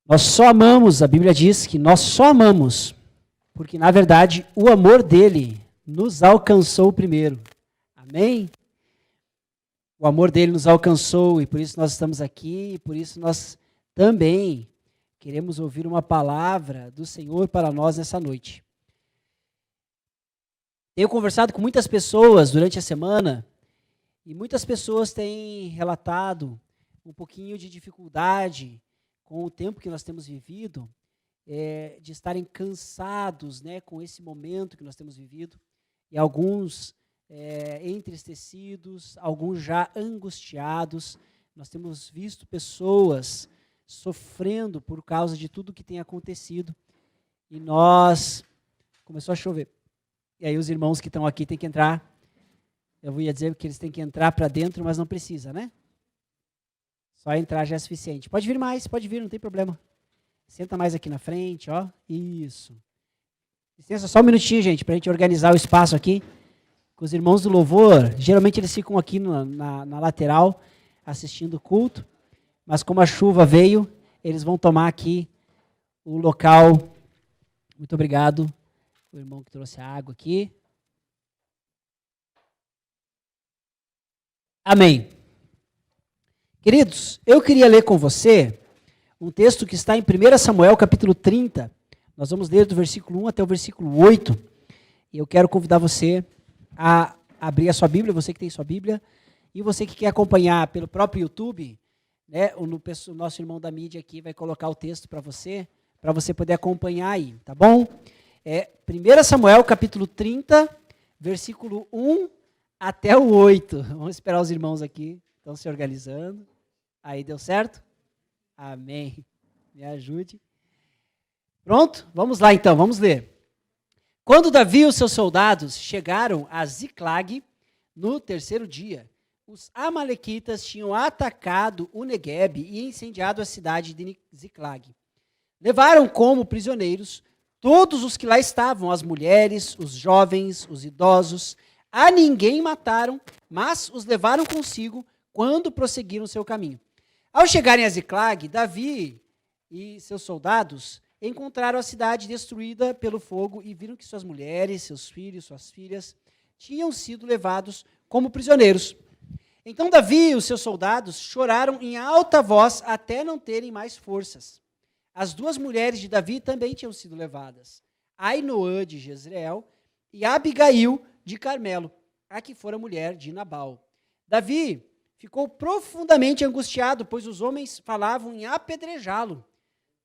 Nós só amamos, a Bíblia diz que nós só amamos, porque na verdade o amor dele nos alcançou primeiro. Amém? O amor dele nos alcançou e por isso nós estamos aqui, e por isso nós também queremos ouvir uma palavra do Senhor para nós nessa noite. Tenho conversado com muitas pessoas durante a semana e muitas pessoas têm relatado um pouquinho de dificuldade com o tempo que nós temos vivido, de estarem cansados, né, com esse momento que nós temos vivido, e alguns entristecidos, alguns já angustiados. Nós temos visto pessoas sofrendo por causa de tudo que tem acontecido, e começou a chover, e aí os irmãos que estão aqui têm que entrar, eu ia dizer que eles têm que entrar para dentro, mas não precisa, né? Só entrar já é suficiente. Pode vir mais, pode vir, não tem problema. Senta mais aqui na frente, ó. Isso. Licença, só um minutinho, gente, para a gente organizar o espaço aqui. Com os irmãos do louvor, geralmente eles ficam aqui na lateral, assistindo o culto, mas como a chuva veio, eles vão tomar aqui o local. Muito obrigado, o irmão que trouxe a água aqui. Amém. Queridos, eu queria ler com você um texto que está em 1 Samuel, capítulo 30. Nós vamos ler do versículo 1 até o versículo 8. E eu quero convidar você a abrir a sua Bíblia, você que tem sua Bíblia, e você que quer acompanhar pelo próprio YouTube, né, o nosso irmão da mídia aqui vai colocar o texto para você poder acompanhar aí, tá bom? 1 Samuel, capítulo 30, versículo 1 até o 8. Vamos esperar os irmãos aqui, estão se organizando. Aí, deu certo? Amém. Me ajude. Pronto? Vamos lá então, vamos ler. Quando Davi e os seus soldados chegaram a Ziclag, no terceiro dia, os amalequitas tinham atacado o Neguebe e incendiado a cidade de Ziclag. Levaram como prisioneiros todos os que lá estavam, as mulheres, os jovens, os idosos. A ninguém mataram, mas os levaram consigo quando prosseguiram seu caminho. Ao chegarem a Ziclag, Davi e seus soldados encontraram a cidade destruída pelo fogo e viram que suas mulheres, seus filhos, suas filhas tinham sido levados como prisioneiros. Então Davi e os seus soldados choraram em alta voz até não terem mais forças. As duas mulheres de Davi também tinham sido levadas, Ainoã de Jezreel e Abigail de Carmelo, a que fora mulher de Nabal. Davi ficou profundamente angustiado, pois os homens falavam em apedrejá-lo.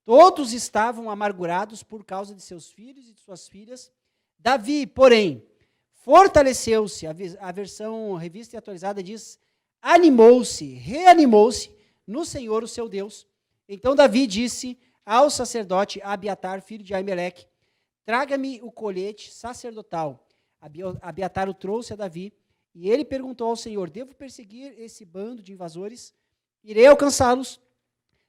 Todos estavam amargurados por causa de seus filhos e de suas filhas. Davi, porém, fortaleceu-se. A versão revista e atualizada diz: animou-se, reanimou-se no Senhor, o seu Deus. Então Davi disse ao sacerdote Abiatar, filho de Aimeleque: traga-me o colete sacerdotal. Abiatar o trouxe a Davi, e ele perguntou ao Senhor: devo perseguir esse bando de invasores? Irei alcançá-los.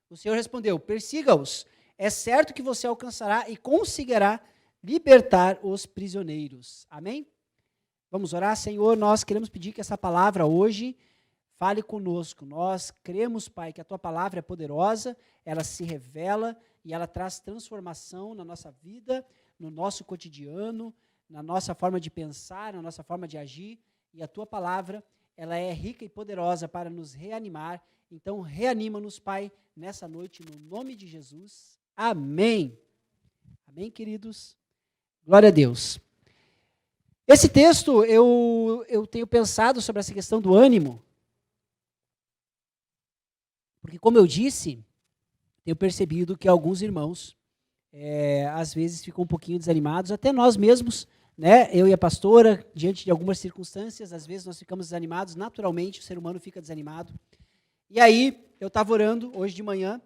O Senhor respondeu: persiga-os. É certo que você alcançará e conseguirá libertar os prisioneiros. Amém? Vamos orar. Senhor, nós queremos pedir que essa palavra hoje fale conosco. Nós cremos, Pai, que a Tua palavra é poderosa, ela se revela e ela traz transformação na nossa vida, no nosso cotidiano, na nossa forma de pensar, na nossa forma de agir. E a Tua palavra, ela é rica e poderosa para nos reanimar. Então, reanima-nos, Pai, nessa noite, no nome de Jesus. Amém. Amém, queridos? Glória a Deus. Esse texto, eu tenho pensado sobre essa questão do ânimo, porque, como eu disse, tenho percebido que alguns irmãos, às vezes, ficam um pouquinho desanimados, até nós mesmos, né? Eu e a pastora, diante de algumas circunstâncias, às vezes nós ficamos desanimados, naturalmente o ser humano fica desanimado. E aí, eu estava orando hoje de manhã,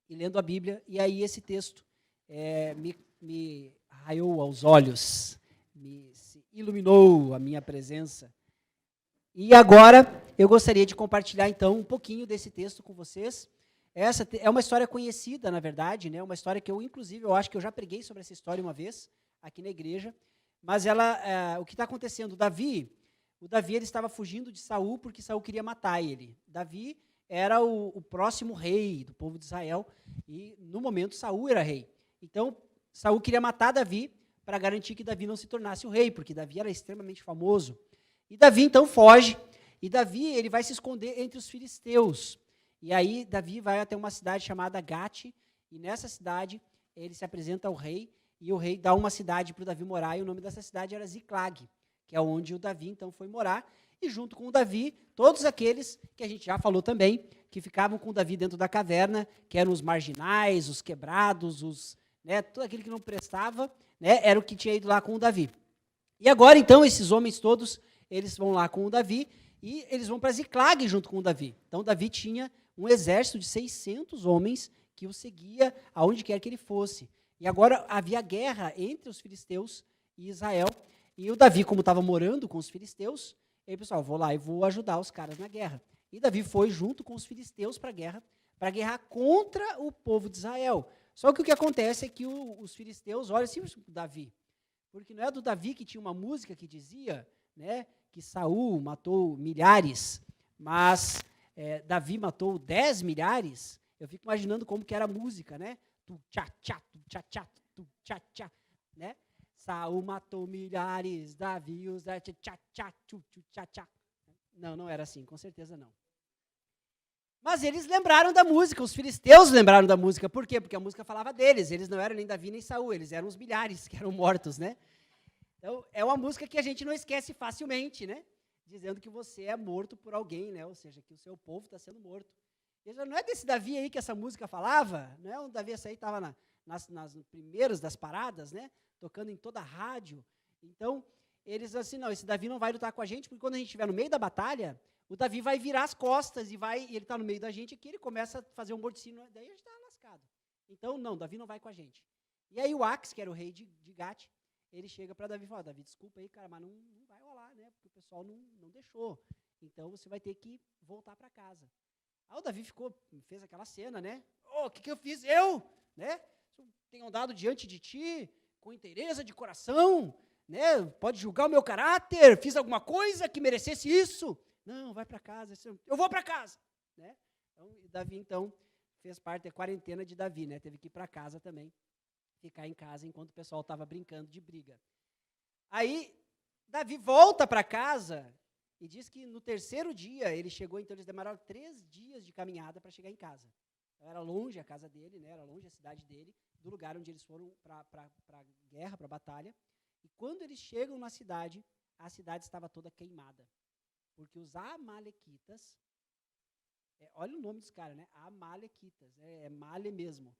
e lendo a Bíblia, e aí esse texto me raiou aos olhos, se iluminou a minha presença. E agora, eu gostaria de compartilhar, então, um pouquinho desse texto com vocês. Essa é uma história conhecida, na verdade, né? Uma história que inclusive, eu acho que eu já preguei sobre essa história uma vez, aqui na igreja, mas o que está acontecendo? O Davi ele estava fugindo de Saul porque Saul queria matar ele. Davi era o próximo rei do povo de Israel, e no momento Saul era rei. Então, Saul queria matar Davi para garantir que Davi não se tornasse o rei, porque Davi era extremamente famoso. E Davi então foge, e Davi ele vai se esconder entre os filisteus. E aí Davi vai até uma cidade chamada Gate, e nessa cidade ele se apresenta ao rei, e o rei dá uma cidade para o Davi morar, e o nome dessa cidade era Ziclag, que é onde o Davi então foi morar, e junto com o Davi, todos aqueles que a gente já falou também, que ficavam com o Davi dentro da caverna, que eram os marginais, os quebrados, todo aquele que não prestava, era o que tinha ido lá com o Davi. E agora, então, esses homens todos, eles vão lá com o Davi, e eles vão para Ziclag junto com o Davi. Então, Davi tinha um exército de 600 homens que o seguia aonde quer que ele fosse. E agora havia guerra entre os filisteus e Israel, e o Davi, como estava morando com os filisteus, ele, pessoal, vou lá e vou ajudar os caras na guerra. E Davi foi junto com os filisteus para guerrar contra o povo de Israel. Só que o que acontece é que os filisteus olham assim para Davi, porque não é do Davi que tinha uma música que dizia, que Saul matou milhares, mas Davi matou 10 milhares. Eu fico imaginando como que era a música, Tu tchá tchá, tu tchá tchá, tu tchá tchá, Saul matou milhares, Davi os tchá tchá, tchu tchá tchá. Não era assim, com certeza não. Mas eles lembraram da música, os filisteus lembraram da música. Por quê? Porque a música falava deles, eles não eram nem Davi nem Saul, eles eram os milhares que eram mortos, Então, é uma música que a gente não esquece facilmente, Dizendo que você é morto por alguém, Ou seja, que o seu povo está sendo morto. Não é desse Davi aí que essa música falava? Não é um Davi esse aí estava nas primeiras das paradas, Tocando em toda a rádio. Então, eles assim, não, esse Davi não vai lutar com a gente, porque quando a gente estiver no meio da batalha, o Davi vai virar as costas e ele está no meio da gente aqui, ele começa a fazer um morticínio, daí a gente está lascado. Então, não, Davi não vai com a gente. E aí o Ax, que era o rei de Gate, ele chega para Davi e fala, Davi, desculpa aí, cara, mas não vai rolar, porque o pessoal não deixou. Então, você vai ter que voltar para casa. Aí o Davi fez aquela cena, O que eu fiz? Eu tenho andado diante de ti com inteireza de coração, Pode julgar o meu caráter, fiz alguma coisa que merecesse isso? Não, vai para casa. Eu vou para casa, Então, Davi, então, fez parte da quarentena de Davi, Teve que ir para casa também, ficar em casa enquanto o pessoal estava brincando de briga. Aí, Davi volta para casa e diz que no terceiro dia ele chegou, então eles demoraram 3 dias de caminhada para chegar em casa. Então, era longe a casa dele, era longe a cidade dele, do lugar onde eles foram para a guerra, para a batalha. E quando eles chegam na cidade, a cidade estava toda queimada. Porque os amalequitas, olha o nome dos caras, Amalequitas, é male mesmo.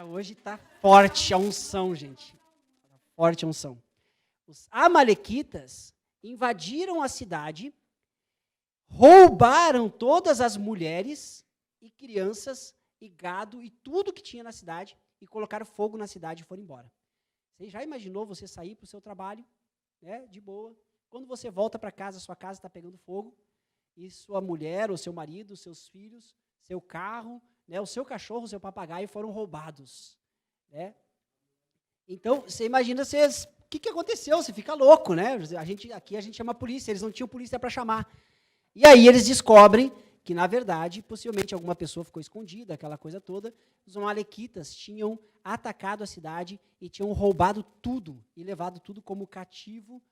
Hoje está forte a unção, gente. Forte a unção. Os amalequitas invadiram a cidade, roubaram todas as mulheres e crianças e gado e tudo que tinha na cidade e colocaram fogo na cidade e foram embora. Você já imaginou você sair para o seu trabalho, de boa, quando você volta para casa, sua casa está pegando fogo e sua mulher, ou seu marido, seus filhos, seu carro, o seu cachorro, o seu papagaio foram roubados, Então, você imagina, o que aconteceu? Você fica louco, Aqui a gente chama a polícia, eles não tinham polícia para chamar. E aí eles descobrem que, na verdade, possivelmente alguma pessoa ficou escondida, aquela coisa toda, os amalequitas tinham atacado a cidade e tinham roubado tudo e levado tudo como cativo,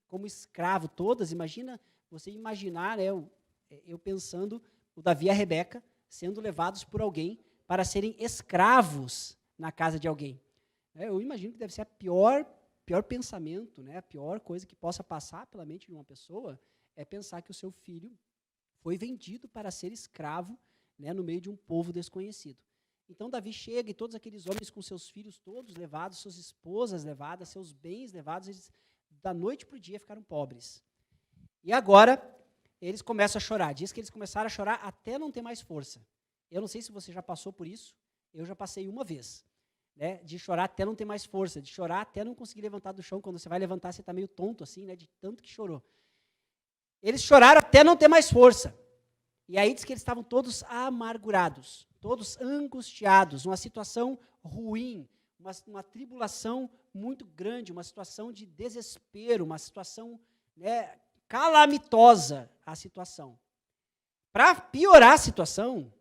como escravo, todas. Você imaginar, eu pensando, o Davi e a Rebeca sendo levados por alguém para serem escravos na casa de alguém. Eu imagino que deve ser pior pensamento, a pior coisa que possa passar pela mente de uma pessoa é pensar que o seu filho foi vendido para ser escravo, no meio de um povo desconhecido. Então, Davi chega e todos aqueles homens com seus filhos todos levados, suas esposas levadas, seus bens levados, eles, da noite para o dia, ficaram pobres. E agora, eles começam a chorar. Diz que eles começaram a chorar até não ter mais força. Eu não sei se você já passou por isso, eu já passei uma vez, de chorar até não ter mais força, de chorar até não conseguir levantar do chão. Quando você vai levantar, você está meio tonto assim, de tanto que chorou. Eles choraram até não ter mais força. E aí diz que eles estavam todos amargurados, todos angustiados, uma situação ruim, uma tribulação muito grande, uma situação de desespero, uma situação calamitosa a situação. Para piorar a situação,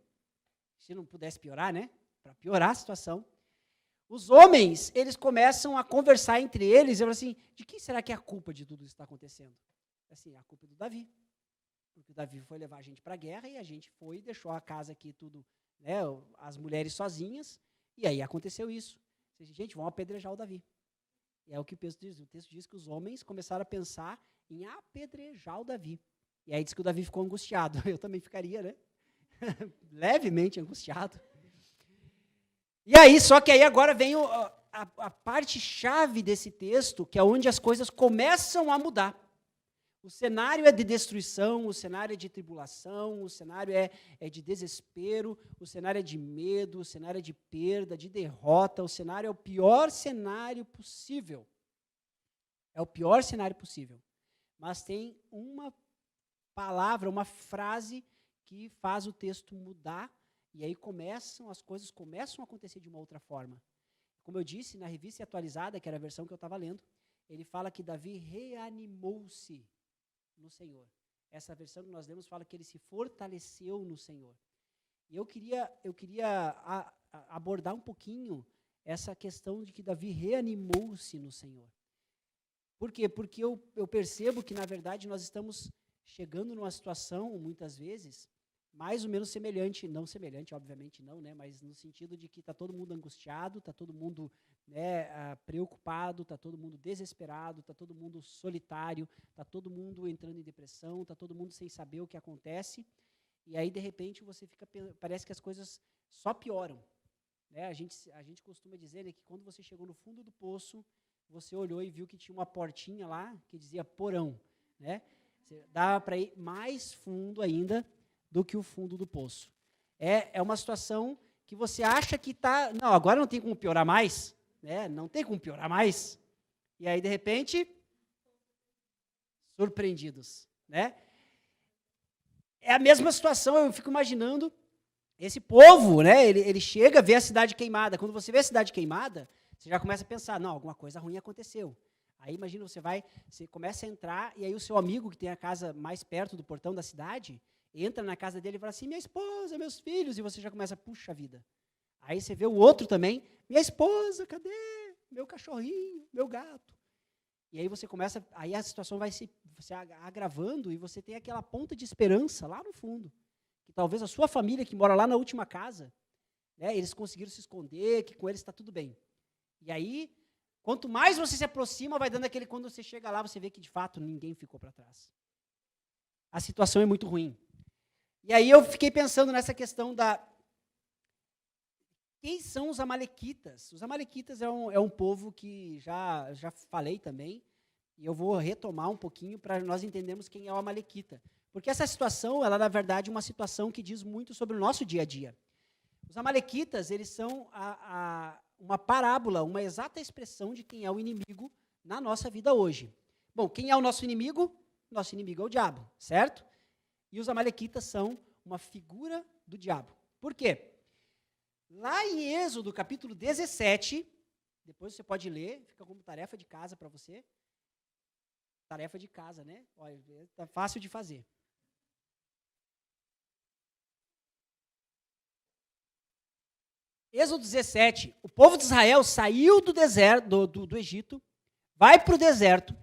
se não pudesse piorar, né? Para piorar a situação, os homens, eles começam a conversar entre eles, e falam assim, de quem será que é a culpa de tudo isso que está acontecendo? Assim, a culpa é do Davi. Porque o Davi foi levar a gente para a guerra, e a gente foi e deixou a casa aqui tudo, né, as mulheres sozinhas, e aí aconteceu isso. Gente, vamos apedrejar o Davi. E é o que o texto diz. O texto diz que os homens começaram a pensar em apedrejar o Davi. E aí diz que o Davi ficou angustiado. Eu também ficaria, né? Levemente angustiado. E aí, só que aí agora vem a parte chave desse texto, que é onde as coisas começam a mudar. O cenário é de destruição, o cenário é de tribulação, o cenário é de desespero, o cenário é de medo, o cenário é de perda, de derrota, o cenário é o pior cenário possível. É o pior cenário possível. Mas tem uma palavra, uma frase que faz o texto mudar, e aí as coisas começam a acontecer de uma outra forma. Como eu disse, na revista atualizada, que era a versão que eu estava lendo, ele fala que Davi reanimou-se no Senhor. Essa versão que nós lemos fala que ele se fortaleceu no Senhor. E eu queria abordar um pouquinho essa questão de que Davi reanimou-se no Senhor. Por quê? Porque eu percebo que, na verdade, nós estamos chegando numa situação, muitas vezes, mais ou menos semelhante, não semelhante, obviamente não, né, mas no sentido de que está todo mundo angustiado, está todo mundo, né, preocupado, está todo mundo desesperado, está todo mundo solitário, está todo mundo entrando em depressão, está todo mundo sem saber o que acontece, e aí, de repente, parece que as coisas só pioram. Né? A gente costuma dizer, né, que quando você chegou no fundo do poço, você olhou e viu que tinha uma portinha lá que dizia porão. Né? Dava para ir mais fundo ainda do que o fundo do poço. É uma situação que você acha que está... Não, agora não tem como piorar mais. Né? Não tem como piorar mais. E aí, de repente, surpreendidos. Né? É a mesma situação, eu fico imaginando esse povo, né? Ele chega, vê a cidade queimada. Quando você vê a cidade queimada, você já começa a pensar, não, alguma coisa ruim aconteceu. Aí, imagina, você começa a entrar, e aí o seu amigo, que tem a casa mais perto do portão da cidade, entra na casa dele e fala assim, minha esposa, meus filhos, e você já começa, puxa vida. Aí você vê o outro também, minha esposa, cadê? Meu cachorrinho, meu gato. E aí você começa, aí a situação vai se agravando, e você tem aquela ponta de esperança lá no fundo. Que talvez a sua família, que mora lá na última casa, né, eles conseguiram se esconder, que com eles está tudo bem. E aí, quanto mais você se aproxima, vai dando aquele, quando você chega lá, você vê que de fato ninguém ficou para trás. A situação é muito ruim. E aí eu fiquei pensando nessa questão quem são os amalequitas? Os amalequitas é um povo que já falei também, e eu vou retomar um pouquinho para nós entendermos quem é o amalequita. Porque essa situação, ela na verdade é uma situação que diz muito sobre o nosso dia a dia. Os amalequitas, eles são uma parábola, uma exata expressão de quem é o inimigo na nossa vida hoje. Bom, quem é o nosso inimigo? Nosso inimigo é o diabo, certo? E os amalequitas são uma figura do diabo. Por quê? Lá em Êxodo, capítulo 17, depois você pode ler, fica como tarefa de casa para você. Tarefa de casa, né? Olha, está fácil de fazer. Êxodo 17, o povo de Israel saiu do deserto, do Egito, vai para o deserto,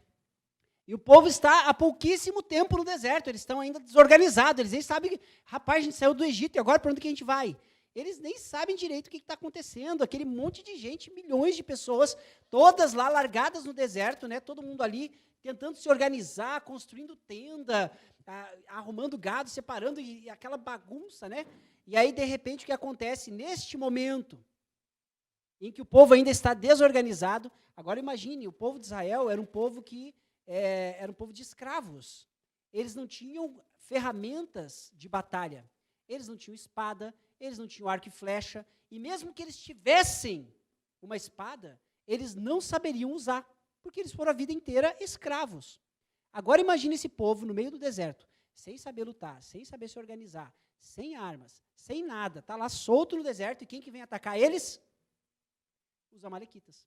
e o povo está há pouquíssimo tempo no deserto, eles estão ainda desorganizados, eles nem sabem, rapaz, a gente saiu do Egito, e agora para onde que a gente vai? Eles nem sabem direito o que está acontecendo, aquele monte de gente, milhões de pessoas, todas lá largadas no deserto, né, todo mundo ali tentando se organizar, construindo tenda, arrumando gado, separando, e aquela bagunça, né? E aí, de repente, o que acontece neste momento, em que o povo ainda está desorganizado, agora imagine, o povo de Israel era um povo que era um povo de escravos. Eles não tinham ferramentas de batalha, eles não tinham espada, eles não tinham arco e flecha, e mesmo que eles tivessem uma espada, eles não saberiam usar, porque eles foram a vida inteira escravos. Agora imagine esse povo no meio do deserto, sem saber lutar, sem saber se organizar, sem armas, sem nada, está lá solto no deserto, e quem que vem atacar eles? Os amalequitas.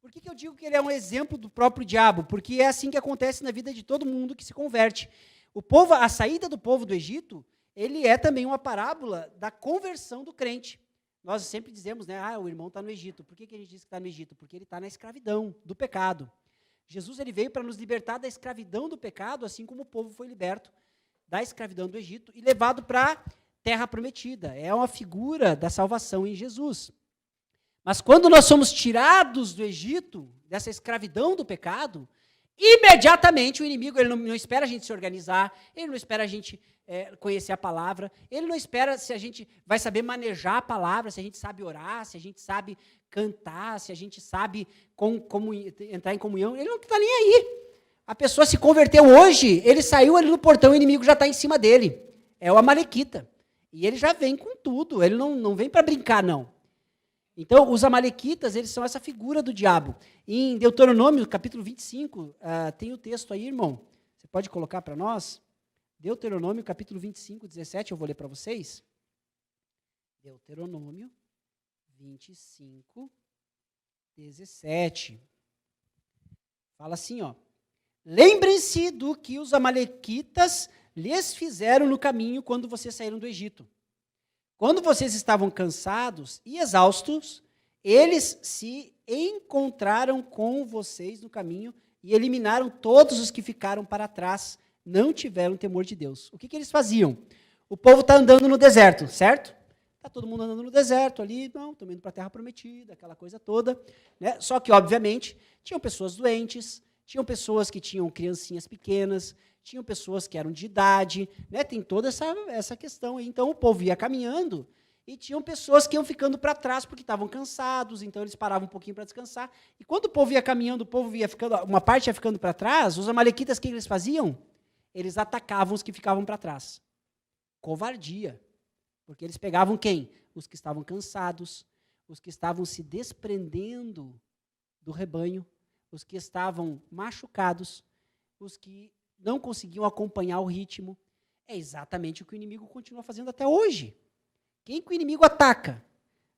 Por que eu digo que ele é um exemplo do próprio diabo? Porque é assim que acontece na vida de todo mundo que se converte. A saída do povo do Egito, ele é também uma parábola da conversão do crente. Nós sempre dizemos, né, o irmão está no Egito. Por que a gente diz que está no Egito? Porque ele está na escravidão do pecado. Jesus ele veio para nos libertar da escravidão do pecado, assim como o povo foi liberto da escravidão do Egito e levado para a terra prometida. É uma figura da salvação em Jesus. Mas quando nós somos tirados do Egito, dessa escravidão do pecado, imediatamente o inimigo ele não espera a gente se organizar, ele não espera a gente conhecer a palavra, ele não espera se a gente vai saber manejar a palavra, se a gente sabe orar, se a gente sabe cantar, se a gente sabe como entrar em comunhão, ele não está nem aí. A pessoa se converteu hoje, ele saiu ali no portão, o inimigo já está em cima dele. É o amalequita. E ele já vem com tudo, ele não vem para brincar, não. Então, os amalequitas, eles são essa figura do diabo. Em Deuteronômio, capítulo 25, tem o texto aí, irmão. Você pode colocar para nós? Deuteronômio, capítulo 25, 17, eu vou ler para vocês. Deuteronômio 25, 17. Fala assim, ó. Lembrem-se do que os amalequitas lhes fizeram no caminho quando vocês saíram do Egito. Quando vocês estavam cansados e exaustos, eles se encontraram com vocês no caminho e eliminaram todos os que ficaram para trás, não tiveram temor de Deus. O que eles faziam? O povo está andando no deserto, certo? Está todo mundo andando no deserto ali, não, estamos indo para a terra prometida, aquela coisa toda. Né? Só que, obviamente, tinham pessoas doentes, tinham pessoas que tinham criancinhas pequenas, tinham pessoas que eram de idade, né? Tem toda essa questão aí. Então, o povo ia caminhando e tinham pessoas que iam ficando para trás porque estavam cansados, então eles paravam um pouquinho para descansar. E quando o povo ia caminhando, o povo ia ficando, uma parte ia ficando para trás, os amalequitas, o que eles faziam? Eles atacavam os que ficavam para trás. Covardia. Porque eles pegavam quem? Os que estavam cansados, os que estavam se desprendendo do rebanho, os que estavam machucados, os que não conseguiam acompanhar o ritmo. É exatamente o que o inimigo continua fazendo até hoje. Quem que o inimigo ataca?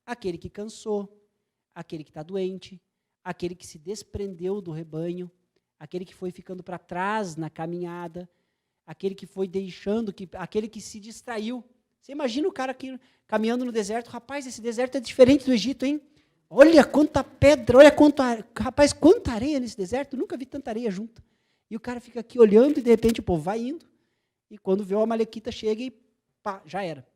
Aquele que cansou, aquele que está doente, aquele que se desprendeu do rebanho, aquele que foi ficando para trás na caminhada, aquele que foi deixando, aquele que se distraiu. Você imagina o cara aqui caminhando no deserto, rapaz, esse deserto é diferente do Egito, hein? Olha quanta pedra, olha rapaz, quanta areia nesse deserto, nunca vi tanta areia junto. E o cara fica aqui olhando e de repente o povo vai indo, e quando vê o amalequita chega e pá, já era.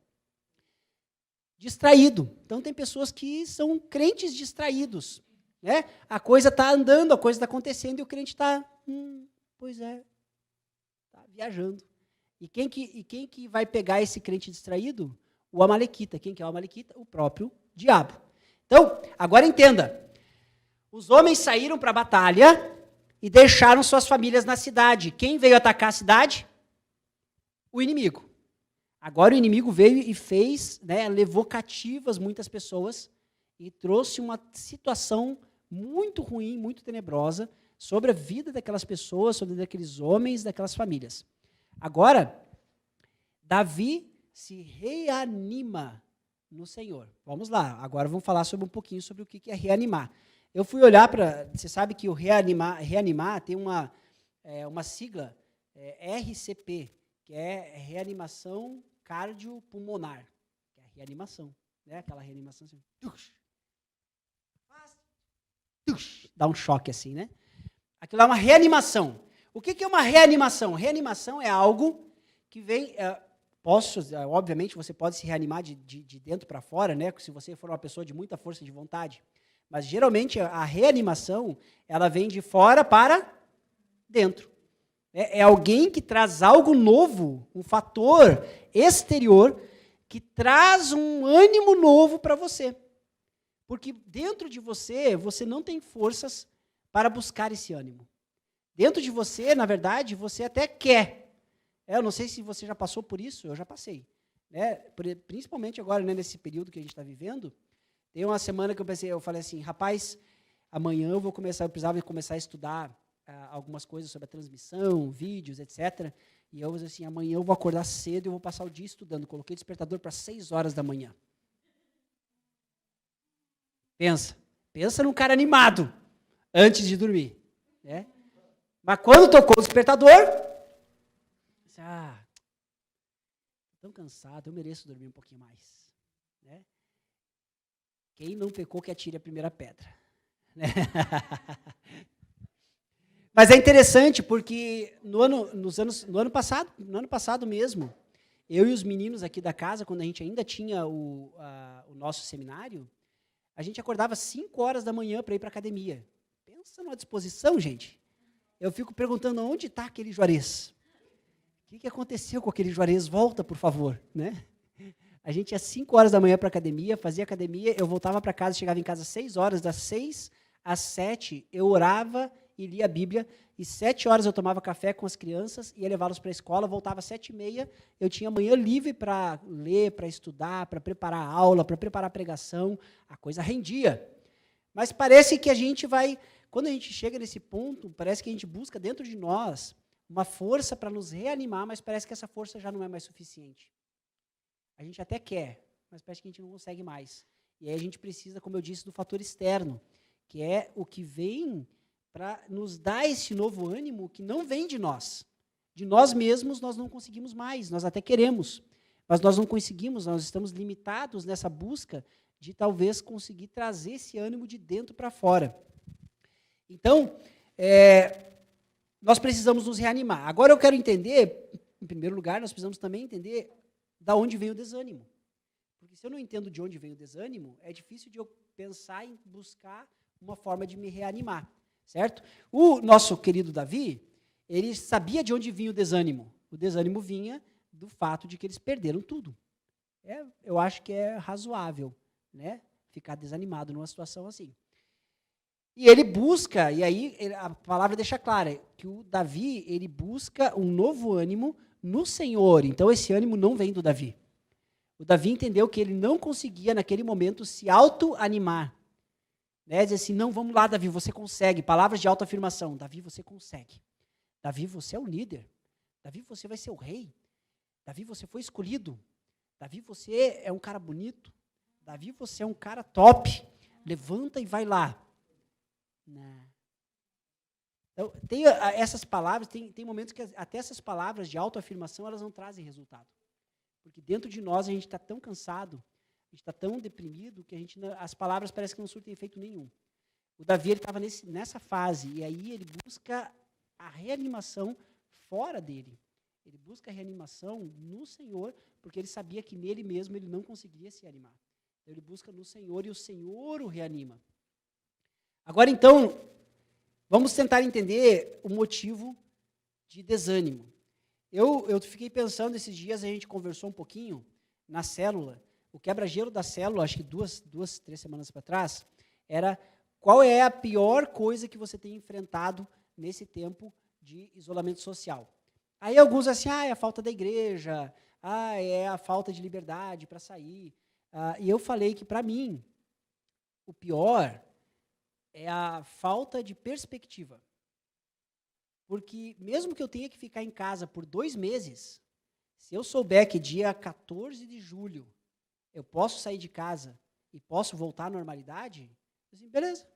Distraído. Então tem pessoas que são crentes distraídos. Né? A coisa está andando, a coisa está acontecendo e o crente está, pois é, está viajando. E quem que vai pegar esse crente distraído? O amalequita. Quem que é o amalequita? O próprio diabo. Então, agora entenda. Os homens saíram para a batalha e deixaram suas famílias na cidade. Quem veio atacar a cidade? O inimigo. Agora o inimigo veio e fez, né, levou cativas muitas pessoas e trouxe uma situação muito ruim, muito tenebrosa sobre a vida daquelas pessoas, sobre aqueles homens, daquelas famílias. Agora, Davi se reanima no Senhor. Vamos lá, agora vamos falar sobre um pouquinho sobre o que é reanimar. Eu fui olhar para, você sabe que o reanimar tem uma sigla, RCP, que é reanimação cardiopulmonar, que é a reanimação, né? Aquela reanimação assim, dá um choque assim, né? Aquilo é uma reanimação. O que é uma reanimação? Reanimação é algo que vem, obviamente você pode se reanimar de dentro para fora, né? Se você for uma pessoa de muita força de vontade, mas geralmente a reanimação, ela vem de fora para dentro. É alguém que traz algo novo, um fator exterior, que traz um ânimo novo para você. Porque dentro de você, você não tem forças para buscar esse ânimo. Dentro de você, na verdade, você até quer. Eu não sei se você já passou por isso, eu já passei. Né? Principalmente agora, né, nesse período que a gente está vivendo, tem uma semana que eu falei assim, rapaz, amanhã eu precisava começar a estudar algumas coisas sobre a transmissão, vídeos, etc. E eu falei assim, amanhã eu vou acordar cedo e eu vou passar o dia estudando. Coloquei o despertador para 6 horas da manhã. Pensa num cara animado antes de dormir. Né? Mas quando tocou o despertador, Tão cansado, eu mereço dormir um pouquinho mais. Né? Quem não pecou que atire a primeira pedra. Né? Mas é interessante porque no ano passado mesmo, eu e os meninos aqui da casa, quando a gente ainda tinha o nosso seminário, a gente acordava 5 horas da manhã para ir para a academia. Pensa numa disposição, gente. Eu fico perguntando onde está aquele Juarez. O que aconteceu com aquele Juarez? Volta, por favor. Né? A gente ia 5 horas da manhã para a academia, fazia academia, eu voltava para casa, chegava em casa às 6 horas, das 6 às 7 eu orava e lia a Bíblia, e 7 horas eu tomava café com as crianças, ia levá-los para a escola, voltava às 7h30, eu tinha manhã livre para ler, para estudar, para preparar a aula, para preparar a pregação, a coisa rendia. Mas parece que a gente vai, quando a gente chega nesse ponto, parece que a gente busca dentro de nós uma força para nos reanimar, mas parece que essa força já não é mais suficiente. A gente até quer, mas parece que a gente não consegue mais. E aí a gente precisa, como eu disse, do fator externo, que é o que vem para nos dar esse novo ânimo que não vem de nós. De nós mesmos nós não conseguimos mais, nós até queremos, mas nós não conseguimos, nós estamos limitados nessa busca de talvez conseguir trazer esse ânimo de dentro para fora. Então, nós precisamos nos reanimar. Agora eu quero entender, em primeiro lugar, nós precisamos também entender da onde vem o desânimo. Porque se eu não entendo de onde vem o desânimo, é difícil de eu pensar em buscar uma forma de me reanimar. Certo? O nosso querido Davi, ele sabia de onde vinha o desânimo. O desânimo vinha do fato de que eles perderam tudo. Eu acho que é razoável, né, ficar desanimado numa situação assim. E ele busca, e aí a palavra deixa clara, que o Davi, ele busca um novo ânimo no Senhor. Então esse ânimo não vem do Davi. O Davi entendeu que ele não conseguia, naquele momento, se autoanimar. Né, dizer assim, não, vamos lá, Davi, você consegue. Palavras de autoafirmação. Davi, você consegue. Davi, você é o líder. Davi, você vai ser o rei. Davi, você foi escolhido. Davi, você é um cara bonito. Davi, você é um cara top. Levanta e vai lá. Não. Então, tem essas palavras, tem momentos que até essas palavras de autoafirmação, elas não trazem resultado. Porque dentro de nós a gente está tão cansado, a gente está tão deprimido que as palavras parecem que não surtem efeito nenhum. O Davi estava nessa fase, e aí ele busca a reanimação fora dele. Ele busca a reanimação no Senhor, porque ele sabia que nele mesmo ele não conseguiria se animar. Então, ele busca no Senhor e o Senhor o reanima. Agora, então, vamos tentar entender o motivo de desânimo. Eu fiquei pensando esses dias, a gente conversou um pouquinho na célula. O quebra-gelo da célula, acho que 3 semanas para trás, era qual é a pior coisa que você tem enfrentado nesse tempo de isolamento social. Aí alguns assim, é a falta da igreja, é a falta de liberdade para sair. E eu falei que, para mim, o pior é a falta de perspectiva. Porque mesmo que eu tenha que ficar em casa por 2 meses, se eu souber que dia 14 de julho eu posso sair de casa e posso voltar à normalidade, assim, beleza.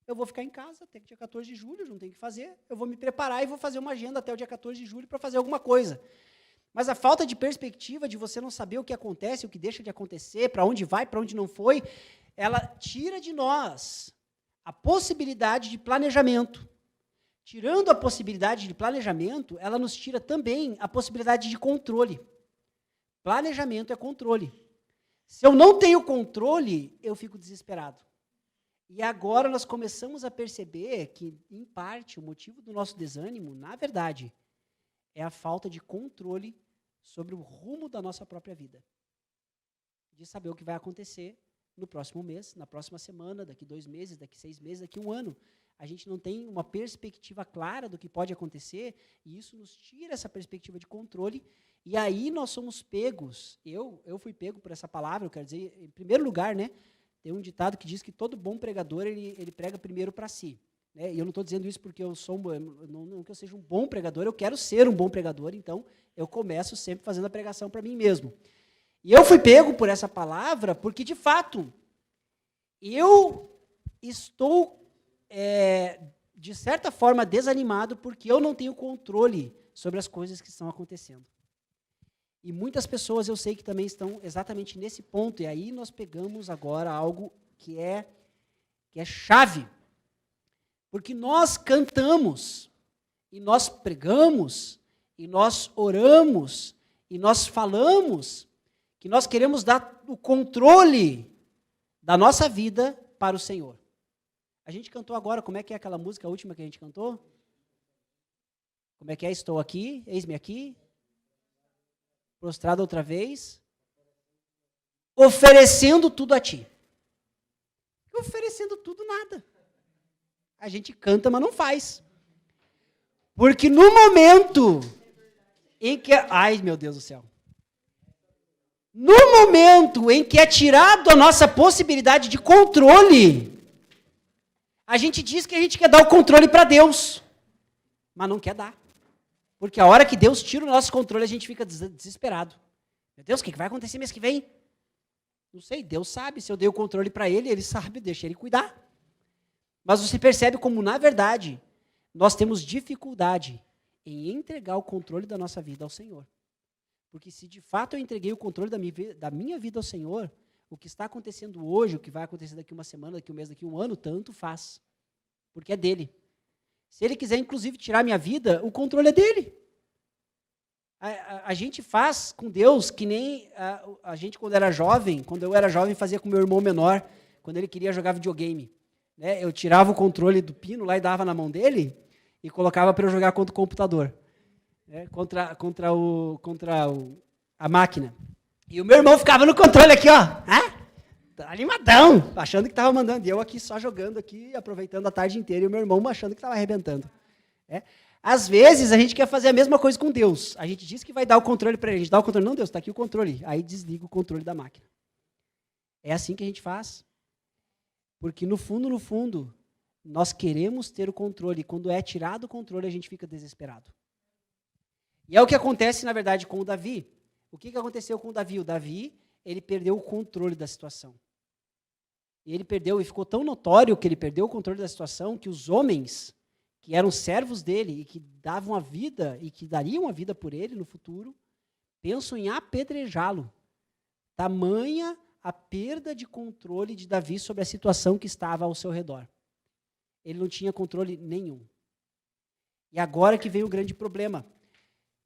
Eu vou ficar em casa até o dia 14 de julho, não tem o que fazer, eu vou me preparar e vou fazer uma agenda até o dia 14 de julho para fazer alguma coisa. Mas a falta de perspectiva, de você não saber o que acontece, o que deixa de acontecer, para onde vai, para onde não foi, ela tira de nós a possibilidade de planejamento. Tirando a possibilidade de planejamento, ela nos tira também a possibilidade de controle. Planejamento é controle. Se eu não tenho controle, eu fico desesperado. E agora nós começamos a perceber que, em parte, o motivo do nosso desânimo, na verdade, é a falta de controle sobre o rumo da nossa própria vida. De saber o que vai acontecer no próximo mês, na próxima semana, daqui 2 meses, daqui 6 meses, daqui 1 ano. A gente não tem uma perspectiva clara do que pode acontecer, e isso nos tira essa perspectiva de controle, e aí nós somos pegos. Eu fui pego por essa palavra, eu quero dizer, em primeiro lugar, né, tem um ditado que diz que todo bom pregador, ele prega primeiro para si. Né? E eu não estou dizendo isso porque eu sou não que eu seja um bom pregador, eu quero ser um bom pregador, então eu começo sempre fazendo a pregação para mim mesmo. E eu fui pego por essa palavra porque, de fato, eu estou, de certa forma, desanimado porque eu não tenho controle sobre as coisas que estão acontecendo. E muitas pessoas eu sei que também estão exatamente nesse ponto, e aí nós pegamos agora algo que é chave. Porque nós cantamos, e nós pregamos, e nós oramos, e nós falamos que nós queremos dar o controle da nossa vida para o Senhor. A gente cantou agora, como é que é aquela música, a última que a gente cantou? Como é que é? Estou aqui, eis-me aqui, prostrado outra vez, oferecendo tudo a ti. Oferecendo tudo, nada. A gente canta, mas não faz. Porque no momento em que... Ai, meu Deus do céu. No momento em que é tirado a nossa possibilidade de controle, a gente diz que a gente quer dar o controle para Deus, mas não quer dar. Porque a hora que Deus tira o nosso controle, a gente fica desesperado. Meu Deus, o que vai acontecer mês que vem? Não sei, Deus sabe. Se eu dei o controle para Ele sabe, deixa Ele cuidar. Mas você percebe como, na verdade, nós temos dificuldade em entregar o controle da nossa vida ao Senhor. Porque se de fato eu entreguei o controle da minha vida ao Senhor, o que está acontecendo hoje, o que vai acontecer daqui uma semana, daqui um mês, daqui um ano, tanto faz. Porque é dele. Se Ele quiser, inclusive, tirar minha vida, o controle é dele. A gente faz com Deus que nem a gente, quando eu era jovem, fazia com meu irmão menor, quando ele queria jogar videogame. Né? Eu tirava o controle do pino lá e dava na mão dele e colocava para eu jogar contra o computador, né? contra a máquina. E o meu irmão ficava no controle aqui, ó, animadão, achando que estava mandando. E eu aqui só jogando aqui, aproveitando a tarde inteira, e o meu irmão achando que estava arrebentando. Às vezes, a gente quer fazer a mesma coisa com Deus. A gente diz que vai dar o controle para Ele. A gente dá o controle. Não, Deus, está aqui o controle. Aí desliga o controle da máquina. É assim que a gente faz. Porque, no fundo, nós queremos ter o controle. E quando é tirado o controle, a gente fica desesperado. E é o que acontece, na verdade, com o Davi. O que aconteceu com o Davi? O Davi, ele perdeu o controle da situação. E ele perdeu, e ficou tão notório que ele perdeu o controle da situação, que os homens que eram servos dele e que davam a vida e que dariam a vida por ele no futuro, pensam em apedrejá-lo. Tamanha a perda de controle de Davi sobre a situação que estava ao seu redor. Ele não tinha controle nenhum. E agora que vem o grande problema.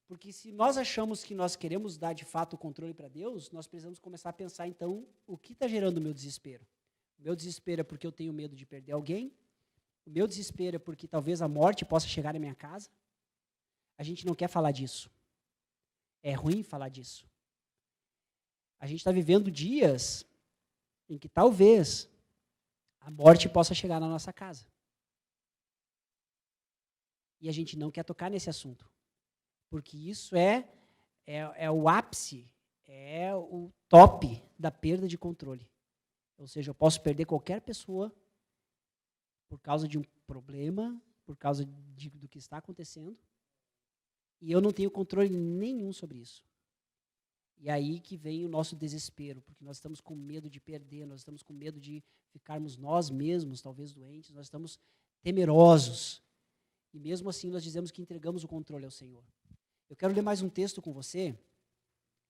Porque se nós achamos que nós queremos dar de fato o controle para Deus, nós precisamos começar a pensar, então, o que está gerando o meu desespero? O meu desespero é porque eu tenho medo de perder alguém? O meu desespero é porque talvez a morte possa chegar na minha casa? A gente não quer falar disso. É ruim falar disso. A gente está vivendo dias em que talvez a morte possa chegar na nossa casa. E a gente não quer tocar nesse assunto. Porque isso é o ápice, é o top da perda de controle. Ou seja, eu posso perder qualquer pessoa por causa de um problema, por causa do que está acontecendo, e eu não tenho controle nenhum sobre isso. E aí que vem o nosso desespero, porque nós estamos com medo de perder, nós estamos com medo de ficarmos nós mesmos, talvez doentes, nós estamos temerosos. E mesmo assim nós dizemos que entregamos o controle ao Senhor. Eu quero ler mais um texto com você,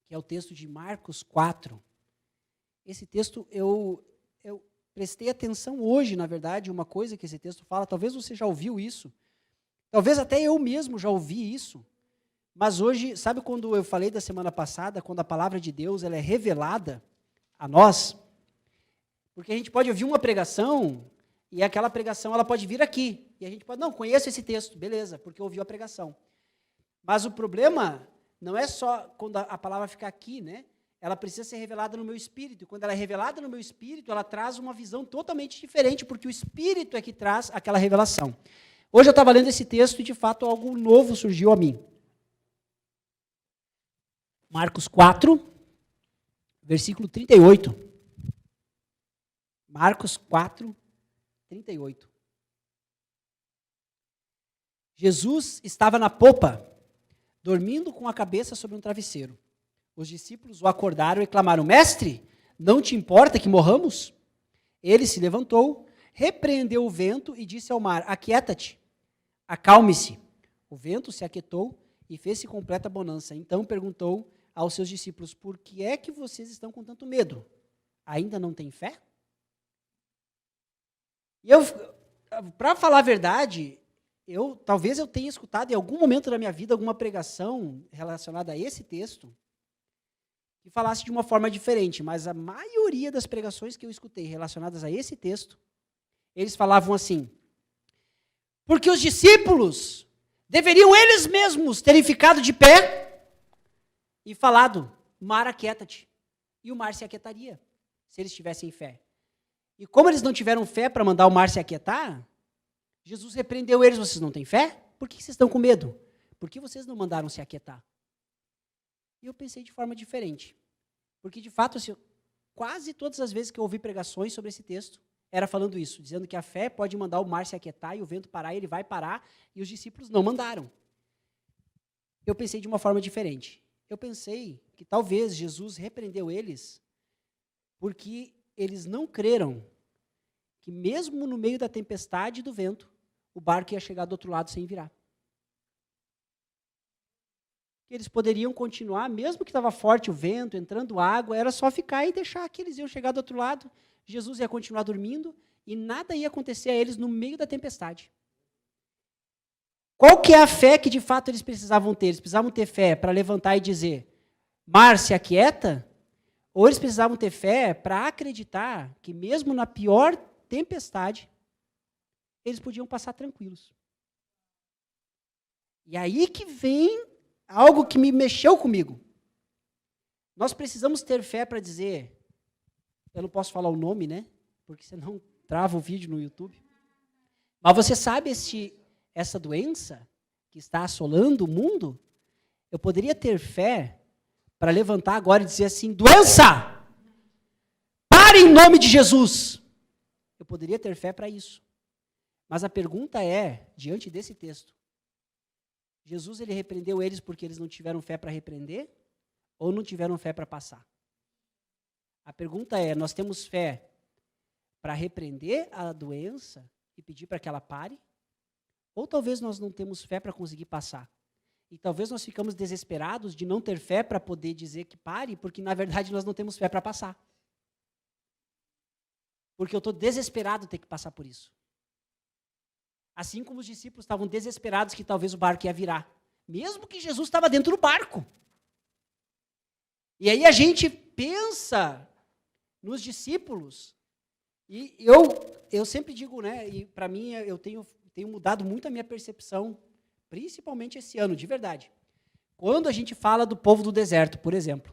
que é o texto de Marcos 4. Esse texto eu prestei atenção hoje, na verdade, uma coisa que esse texto fala, talvez você já ouviu isso, talvez até eu mesmo já ouvi isso, mas hoje, sabe quando eu falei da semana passada, quando a palavra de Deus ela é revelada a nós? Porque a gente pode ouvir uma pregação, e aquela pregação ela pode vir aqui, e a gente pode, não, conheço esse texto, beleza, porque ouviu a pregação. Mas o problema não é só quando a palavra fica aqui, né? Ela precisa ser revelada no meu espírito. E quando ela é revelada no meu espírito, ela traz uma visão totalmente diferente, porque o espírito é que traz aquela revelação. Hoje eu estava lendo esse texto e, de fato, algo novo surgiu a mim. Marcos 4, versículo 38. Marcos 4, 38. Jesus estava na popa, dormindo com a cabeça sobre um travesseiro. Os discípulos o acordaram e clamaram, mestre, não te importa que morramos? Ele se levantou, repreendeu o vento e disse ao mar, aquieta-te, acalme-se. O vento se aquietou e fez-se completa bonança. Então perguntou aos seus discípulos: por que é que vocês estão com tanto medo? Ainda não têm fé? E para falar a verdade, talvez eu tenha escutado em algum momento da minha vida alguma pregação relacionada a esse texto que falasse de uma forma diferente, mas a maioria das pregações que eu escutei relacionadas a esse texto, eles falavam assim: porque os discípulos deveriam eles mesmos terem ficado de pé e falado: mar, aquieta-te. E o mar se aquietaria, se eles tivessem fé. E como eles não tiveram fé para mandar o mar se aquietar, Jesus repreendeu eles: vocês não têm fé? Por que vocês estão com medo? Por que vocês não mandaram se aquietar? E eu pensei de forma diferente. Porque, de fato, assim, quase todas as vezes que eu ouvi pregações sobre esse texto, era falando isso, dizendo que a fé pode mandar o mar se aquietar e o vento parar, e ele vai parar, e os discípulos não mandaram. Eu pensei de uma forma diferente. Eu pensei que talvez Jesus repreendeu eles porque eles não creram que mesmo no meio da tempestade e do vento, o barco ia chegar do outro lado sem virar. Que eles poderiam continuar, mesmo que estava forte o vento, entrando água, era só ficar e deixar que eles iam chegar do outro lado, Jesus ia continuar dormindo e nada ia acontecer a eles no meio da tempestade. Qual que é a fé que de fato eles precisavam ter? Eles precisavam ter fé para levantar e dizer: mar, se aquieta? Ou eles precisavam ter fé para acreditar que mesmo na pior tempestade, eles podiam passar tranquilos? E aí que vem algo que me mexeu comigo. Nós precisamos ter fé para dizer, eu não posso falar o nome, né? Porque senão trava o vídeo no YouTube. Mas você sabe essa doença que está assolando o mundo? Eu poderia ter fé para levantar agora e dizer assim: doença, pare em nome de Jesus. Eu poderia ter fé para isso. Mas a pergunta é, diante desse texto, Jesus ele repreendeu eles porque eles não tiveram fé para repreender ou não tiveram fé para passar? A pergunta é, nós temos fé para repreender a doença e pedir para que ela pare? Ou talvez nós não temos fé para conseguir passar? E talvez nós ficamos desesperados de não ter fé para poder dizer que pare, porque na verdade nós não temos fé para passar. Porque eu estou desesperado de ter que passar por isso. Assim como os discípulos estavam desesperados que talvez o barco ia virar. Mesmo que Jesus estava dentro do barco. E aí a gente pensa nos discípulos. E eu sempre digo, né, e para mim eu tenho mudado muito a minha percepção, principalmente esse ano, de verdade. Quando a gente fala do povo do deserto, por exemplo.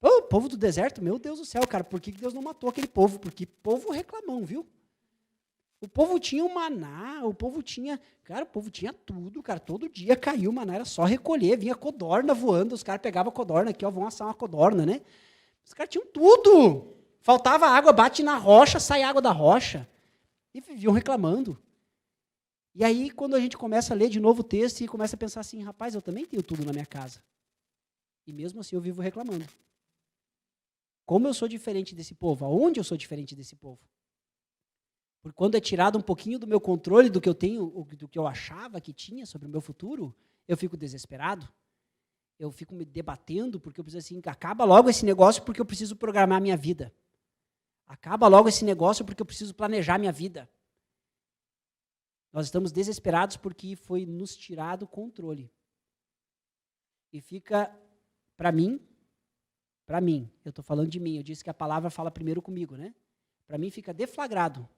O povo do deserto, meu Deus do céu, cara, por que Deus não matou aquele povo? Porque povo reclamão, viu? O povo tinha o maná, o povo tinha tudo, cara, todo dia caiu o maná, era só recolher, vinha codorna voando, os caras pegavam a codorna aqui, ó, vão assar uma codorna, né? Os caras tinham tudo, faltava água, bate na rocha, sai água da rocha, e viviam reclamando. E aí, quando a gente começa a ler de novo o texto e começa a pensar assim, rapaz, eu também tenho tudo na minha casa, e mesmo assim eu vivo reclamando. Como eu sou diferente desse povo? Aonde eu sou diferente desse povo? Porque quando é tirado um pouquinho do meu controle, do que eu tenho, do que eu achava que tinha sobre o meu futuro, eu fico desesperado. Eu fico me debatendo, porque eu preciso assim, acaba logo esse negócio porque eu preciso programar a minha vida. Acaba logo esse negócio porque eu preciso planejar a minha vida. Nós estamos desesperados porque foi nos tirado o controle. E fica, para mim, eu estou falando de mim, eu disse que a palavra fala primeiro comigo, né? Para mim fica deflagrado.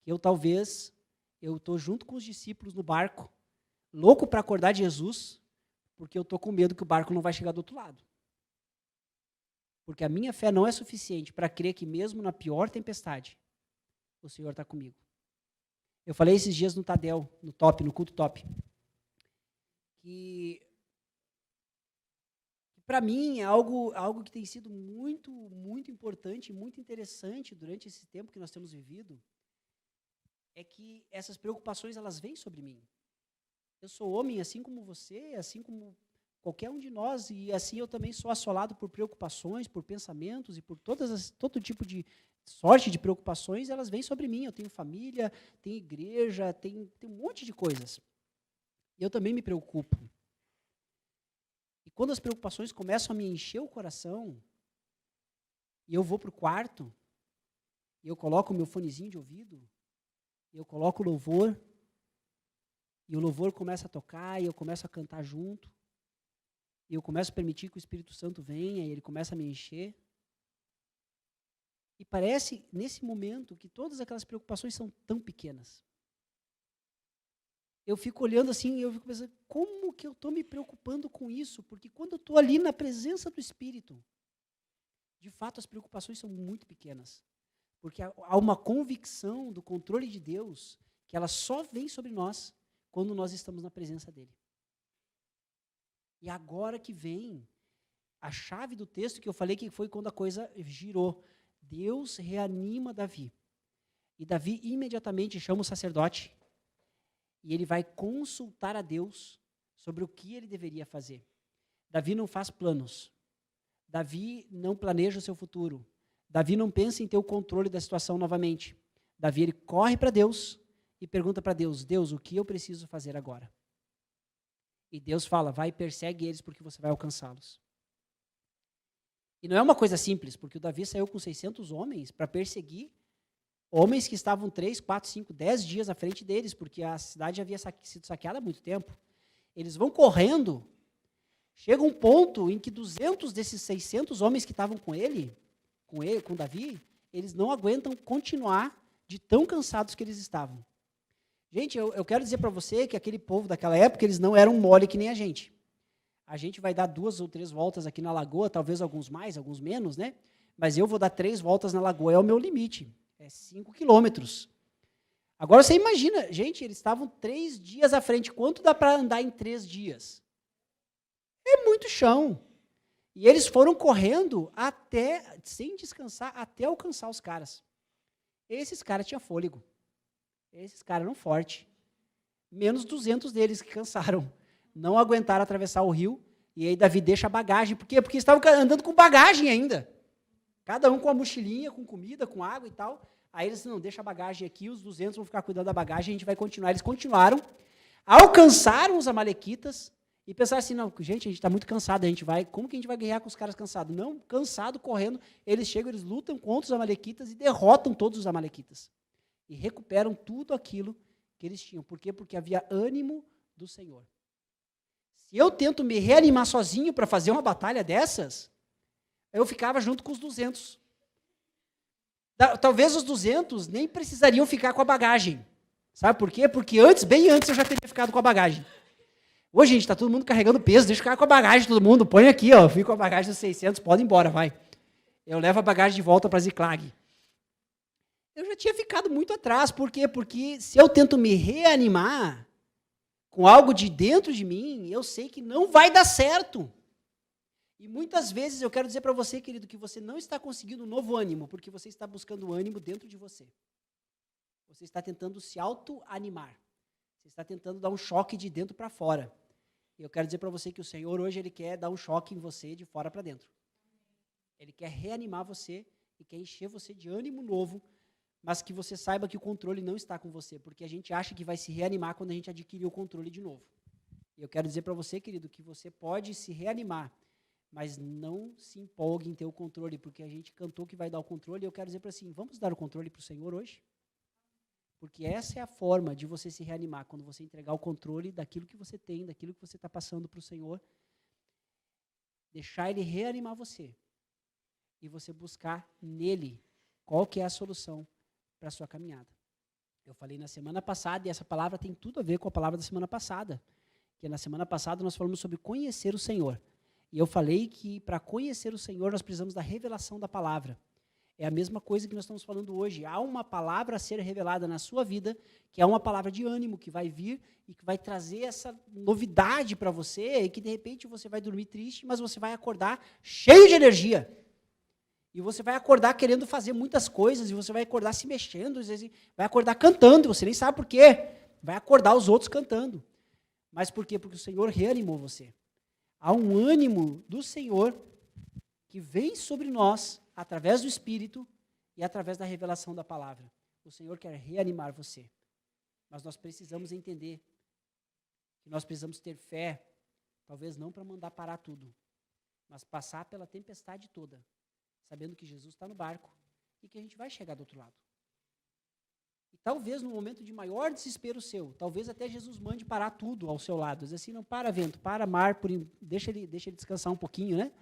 Eu estou junto com os discípulos no barco, louco para acordar de Jesus, porque eu estou com medo que o barco não vai chegar do outro lado. Porque a minha fé não é suficiente para crer que mesmo na pior tempestade, o Senhor está comigo. Eu falei esses dias no Tadel, no culto top, que para mim é algo que tem sido muito, muito importante, muito interessante durante esse tempo que nós temos vivido, é que essas preocupações, elas vêm sobre mim. Eu sou homem, assim como você, assim como qualquer um de nós, e assim eu também sou assolado por preocupações, por pensamentos, e por todo tipo de sorte de preocupações, elas vêm sobre mim. Eu tenho família, tenho igreja, tenho um monte de coisas. E eu também me preocupo. quando as preocupações começam a me encher o coração, e eu vou para o quarto, e eu coloco o meu fonezinho de ouvido, e eu coloco o louvor, e o louvor começa a tocar, e eu começo a cantar junto, e eu começo a permitir que o Espírito Santo venha, e ele começa a me encher. E parece, nesse momento, que todas aquelas preocupações são tão pequenas. Eu fico olhando assim e eu fico pensando, como que eu estou me preocupando com isso? Porque quando eu estou ali na presença do Espírito, de fato as preocupações são muito pequenas. Porque há uma convicção do controle de Deus que ela só vem sobre nós quando nós estamos na presença dEle. E agora que vem a chave do texto que eu falei que foi quando a coisa girou. Deus reanima Davi. E Davi imediatamente chama o sacerdote e ele vai consultar a Deus sobre o que ele deveria fazer. Davi não faz planos. Davi não planeja o seu futuro. Davi não pensa em ter o controle da situação novamente. Davi ele corre para Deus e pergunta para Deus, Deus, o que eu preciso fazer agora? E Deus fala, vai e persegue eles porque você vai alcançá-los. E não é uma coisa simples, porque o Davi saiu com 600 homens para perseguir homens que estavam 3, 4, 5, 10 dias à frente deles, porque a cidade havia sido saqueada há muito tempo. Eles vão correndo, chega um ponto em que 200 desses 600 homens que estavam com Davi, eles não aguentam continuar de tão cansados que eles estavam. Gente, eu quero dizer para você que aquele povo daquela época, eles não eram mole que nem a gente. A gente vai dar 2 ou 3 voltas aqui na lagoa, talvez alguns mais, alguns menos, né? Mas eu vou dar 3 voltas na lagoa, é o meu limite. É 5 quilômetros. Agora você imagina, gente, eles estavam 3 dias à frente. Quanto dá para andar em 3 dias? É muito chão. E eles foram correndo até, sem descansar, até alcançar os caras. Esses caras tinham fôlego. Esses caras eram fortes. Menos 200 deles que cansaram. Não aguentaram atravessar o rio. E aí Davi deixa a bagagem. Por quê? Porque estavam andando com bagagem ainda. Cada um com a mochilinha, com comida, com água e tal. Aí eles, não, deixa a bagagem aqui, os 200 vão ficar cuidando da bagagem, a gente vai continuar. Eles continuaram, alcançaram os amalequitas e pensaram assim, não, gente, a gente está muito cansado, a gente vai, como que a gente vai guerrear com os caras cansados? Não, cansado, correndo, eles chegam, eles lutam contra os amalequitas e derrotam todos os amalequitas. E recuperam tudo aquilo que eles tinham. Por quê? Porque havia ânimo do Senhor. Se eu tento me reanimar sozinho para fazer uma batalha dessas, eu ficava junto com os 200. Talvez os 200 nem precisariam ficar com a bagagem. Sabe por quê? Porque bem antes, eu já teria ficado com a bagagem. Hoje, gente, está todo mundo carregando peso, deixa eu ficar com a bagagem, todo mundo, põe aqui, ó, fico com a bagagem dos 600, pode ir embora, vai. Eu levo a bagagem de volta para Ziklag. Eu já tinha ficado muito atrás, por quê? Porque se eu tento me reanimar com algo de dentro de mim, eu sei que não vai dar certo. E muitas vezes eu quero dizer para você, querido, que você não está conseguindo um novo ânimo, porque você está buscando ânimo dentro de você. Você está tentando se auto-animar. Você está tentando dar um choque de dentro para fora. E eu quero dizer para você que o Senhor hoje ele quer dar um choque em você de fora para dentro. Ele quer reanimar você e quer encher você de ânimo novo, mas que você saiba que o controle não está com você, porque a gente acha que vai se reanimar quando a gente adquirir o controle de novo. E eu quero dizer para você, querido, que você pode se reanimar, mas não se empolgue em ter o controle, porque a gente cantou que vai dar o controle, e eu quero dizer para assim, vamos dar o controle para o Senhor hoje? Porque essa é a forma de você se reanimar, quando você entregar o controle daquilo que você tem, daquilo que você está passando para o Senhor, deixar Ele reanimar você, e você buscar nele qual que é a solução para a sua caminhada. Eu falei na semana passada, e essa palavra tem tudo a ver com a palavra da semana passada, que na semana passada nós falamos sobre conhecer o Senhor. E eu falei que para conhecer o Senhor nós precisamos da revelação da palavra. É a mesma coisa que nós estamos falando hoje. Há uma palavra a ser revelada na sua vida, que é uma palavra de ânimo, que vai vir e que vai trazer essa novidade para você, e que de repente você vai dormir triste, mas você vai acordar cheio de energia. E você vai acordar querendo fazer muitas coisas, e você vai acordar se mexendo, às vezes vai acordar cantando, você nem sabe por quê. Vai acordar os outros cantando. Mas por quê? Porque o Senhor reanimou você. Há um ânimo do Senhor que vem sobre nós através do Espírito e através da revelação da palavra. O Senhor quer reanimar você. Mas nós precisamos entender que nós precisamos ter fé Talvez não para mandar parar tudo, mas passar pela tempestade toda, sabendo que Jesus está no barco e que a gente vai chegar do outro lado. E talvez no momento de maior desespero seu, talvez até Jesus mande parar tudo ao seu lado. Diz assim, não, para vento, para mar, deixa ele descansar um pouquinho, né?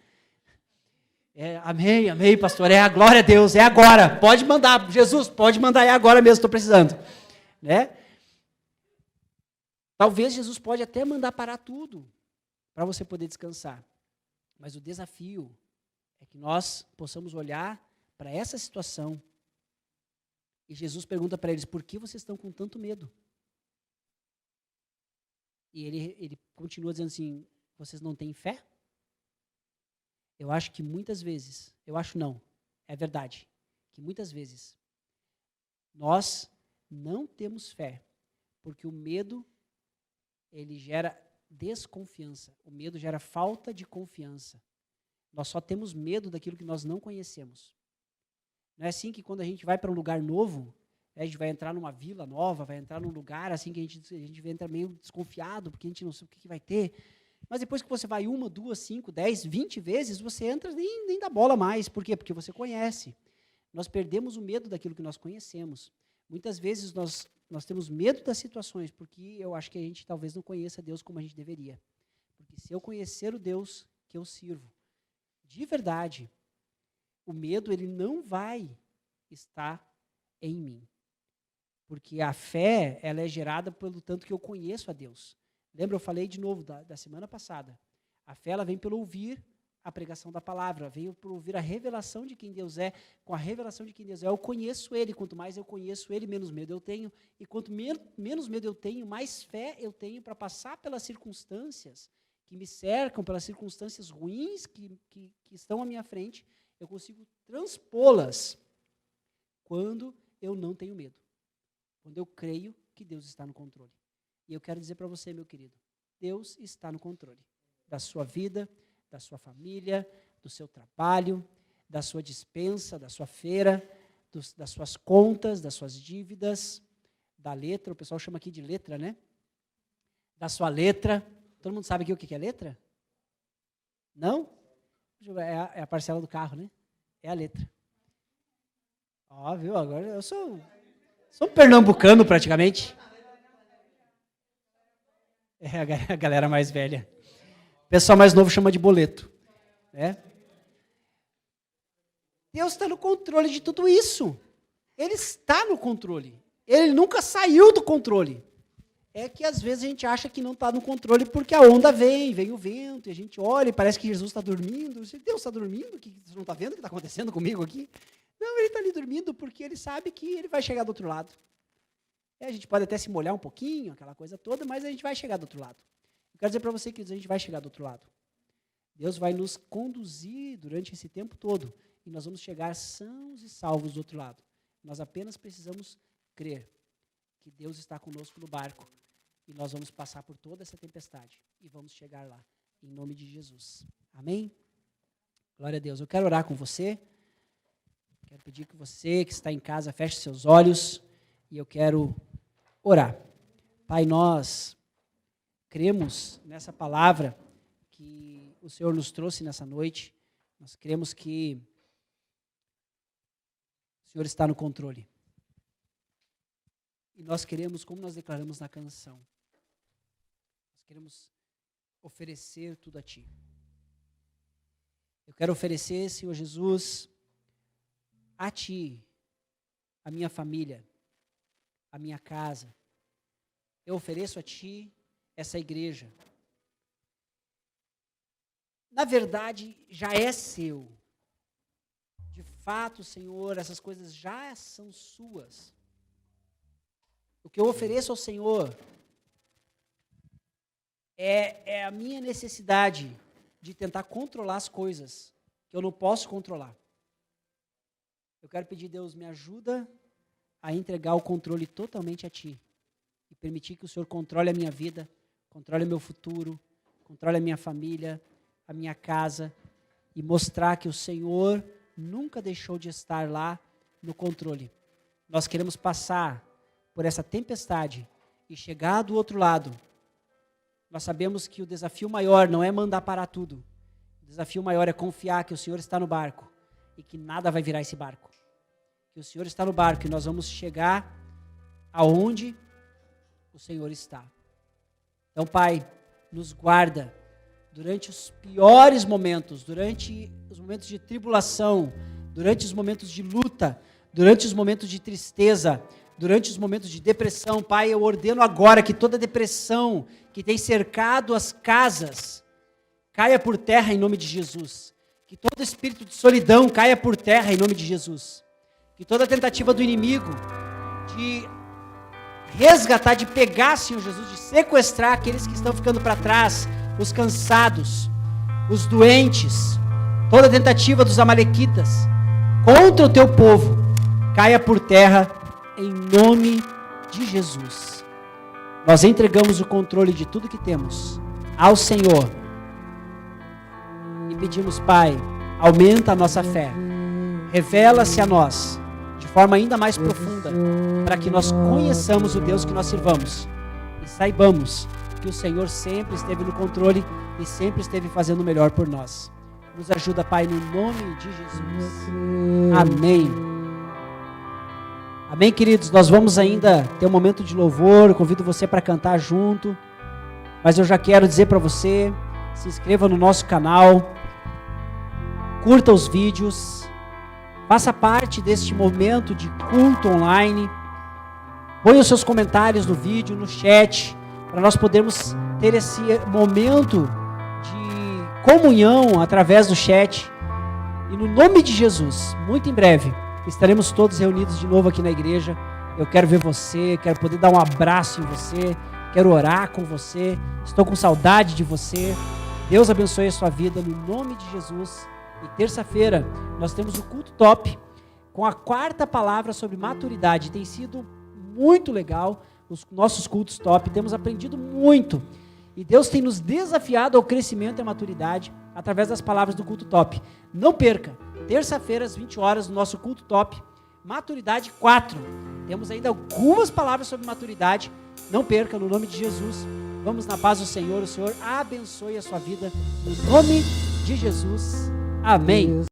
Amém, amém, pastor, a glória a Deus, é agora, pode mandar, Jesus, pode mandar, é agora mesmo, estou precisando. Né? Talvez Jesus pode até mandar parar tudo, para você poder descansar. Mas o desafio é que nós possamos olhar para essa situação. E Jesus pergunta para eles, por que vocês estão com tanto medo? E ele continua dizendo assim, vocês não têm fé? Eu acho que muitas vezes, eu acho não, é verdade, que muitas vezes nós não temos fé, porque o medo, ele gera desconfiança, o medo gera falta de confiança. Nós só temos medo daquilo que nós não conhecemos. Não é assim que quando a gente vai para um lugar novo, a gente vai entrar numa vila nova, vai entrar num lugar assim que a gente entra meio desconfiado, porque a gente não sabe o que vai ter. Mas depois que você vai 1, 2, 5, 10, 20 vezes, você entra nem dá bola mais. Por quê? Porque você conhece. Nós perdemos o medo daquilo que nós conhecemos. Muitas vezes nós temos medo das situações, porque eu acho que a gente talvez não conheça Deus como a gente deveria. Porque se eu conhecer o Deus que eu sirvo, de verdade, o medo ele não vai estar em mim. Porque a fé ela é gerada pelo tanto que eu conheço a Deus. Lembra, eu falei de novo da semana passada. A fé ela vem pelo ouvir a pregação da palavra, vem por ouvir a revelação de quem Deus é. Com a revelação de quem Deus é, eu conheço Ele. Quanto mais eu conheço Ele, menos medo eu tenho. E quanto menos medo eu tenho, mais fé eu tenho para passar pelas circunstâncias que me cercam, pelas circunstâncias ruins que estão à minha frente. Eu consigo transpô-las quando eu não tenho medo. Quando eu creio que Deus está no controle. E eu quero dizer para você, meu querido, Deus está no controle da sua vida, da sua família, do seu trabalho, da sua despensa, da sua feira, das suas contas, das suas dívidas, da letra, o pessoal chama aqui de letra, né? Da sua letra. Todo mundo sabe aqui o que é letra? Não? É a parcela do carro, né? É a letra. Ó, viu? Agora eu sou um pernambucano praticamente. É a galera mais velha. O pessoal mais novo chama de boleto. Né? Deus está no controle de tudo isso. Ele está no controle. Ele nunca saiu do controle. É que às vezes a gente acha que não está no controle porque a onda vem o vento, e a gente olha e parece que Jesus está dormindo. Deus está dormindo? Você não está vendo o que está acontecendo comigo aqui? Não, ele está ali dormindo porque ele sabe que ele vai chegar do outro lado. A gente pode até se molhar um pouquinho, aquela coisa toda, mas a gente vai chegar do outro lado. Eu quero dizer para você, queridos, a gente vai chegar do outro lado. Deus vai nos conduzir durante esse tempo todo e nós vamos chegar sãos e salvos do outro lado. Nós apenas precisamos crer que Deus está conosco no barco e nós vamos passar por toda essa tempestade e vamos chegar lá, em nome de Jesus. Amém? Glória a Deus. Eu quero orar com você. Quero pedir que você que está em casa feche seus olhos e eu quero orar. Pai, nós cremos nessa palavra que o Senhor nos trouxe nessa noite. Nós cremos que o Senhor está no controle. E nós queremos, como nós declaramos na canção, nós queremos oferecer tudo a Ti. Eu quero oferecer, Senhor Jesus, a Ti, a minha família, a minha casa. Eu ofereço a Ti essa igreja. Na verdade, já é seu. De fato, Senhor, essas coisas já são suas. O que eu ofereço ao Senhor é a minha necessidade de tentar controlar as coisas que eu não posso controlar. Eu quero pedir, Deus, me ajuda a entregar o controle totalmente a Ti e permitir que o Senhor controle a minha vida, controle o meu futuro, controle a minha família, a minha casa e mostrar que o Senhor nunca deixou de estar lá no controle. Nós queremos passar por essa tempestade e chegar do outro lado nós sabemos que o desafio maior não é mandar parar tudo. O desafio maior é confiar que o Senhor está no barco e que nada vai virar esse barco. Que o Senhor está no barco e nós vamos chegar aonde o Senhor está. Então, Pai, nos guarda durante os piores momentos, durante os momentos de tribulação, durante os momentos de luta, durante os momentos de tristeza, durante os momentos de depressão. Pai, eu ordeno agora que toda depressão que tem cercado as casas caia por terra em nome de Jesus. Que todo espírito de solidão caia por terra em nome de Jesus. Que toda tentativa do inimigo de resgatar, de pegar, Senhor Jesus, de sequestrar aqueles que estão ficando para trás, os cansados, os doentes, toda tentativa dos amalequitas contra o teu povo, caia por terra em nome de Jesus. Nós entregamos o controle de tudo que temos ao Senhor e pedimos, Pai, aumenta a nossa fé, revela-se a nós de forma ainda mais profunda, para que nós conheçamos o Deus que nós servamos e saibamos que o Senhor sempre esteve no controle e sempre esteve fazendo o melhor por nós. Nos ajuda, Pai, no nome de Jesus. Amém. Amém, queridos. Nós vamos ainda ter um momento de louvor. Eu convido você para cantar junto. Mas eu já quero dizer para você, se inscreva no nosso canal, curta os vídeos, faça parte deste momento de culto online. Ponha os seus comentários no vídeo, no chat, para nós podermos ter esse momento de comunhão através do chat. E no nome de Jesus, muito em breve, estaremos todos reunidos de novo aqui na igreja. Eu quero ver você, quero poder dar um abraço em você, quero orar com você, estou com saudade de você. Deus abençoe a sua vida no nome de Jesus. E terça-feira nós temos o culto top com a 4ª palavra sobre maturidade. Tem sido muito legal os nossos cultos top, temos aprendido muito. E Deus tem nos desafiado ao crescimento e à maturidade através das palavras do culto top. Não perca, terça-feira às 20 horas no nosso culto top, maturidade 4. Temos ainda algumas palavras sobre maturidade. Não perca, no nome de Jesus. Vamos na paz do Senhor. O Senhor abençoe a sua vida no nome de Jesus. Amém.